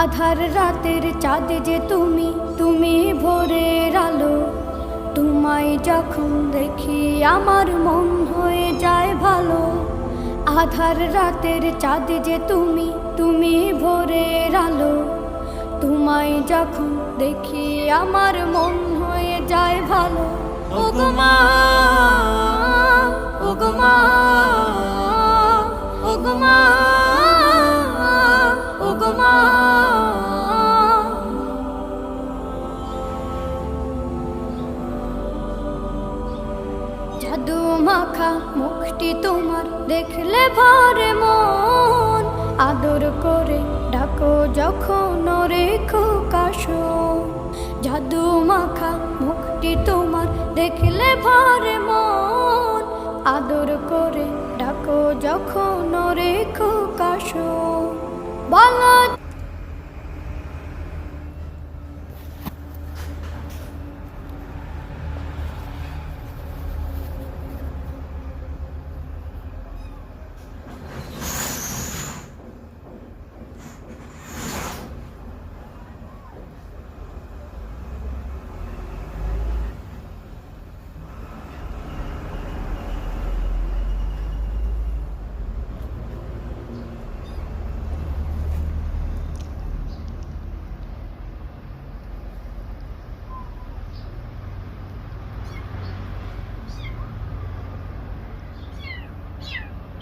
আধার রাতের চাঁদ যে তুমি, তুমি ভোরের আলো। তোমায় যখন দেখি আমার মন হয়ে যায় ভালো। আধার রাতের চাঁদ যে তুমি, তুমি ভোরের আলো। তোমায় যখন দেখি আমার মন হয়ে যায় ভালো। ওগো মা, ওগো মা, ওগো মা, ওগো মা। জাদু মাখা মুখটি তোমার দেখলে ভরে মন। আদর করে ডাকো যখন রেখো কাশো। জাদু মাখা মুখটি তোমার দেখলে ভরে মন। আদর করে ডাকো যখন রেখো কাশো। বলো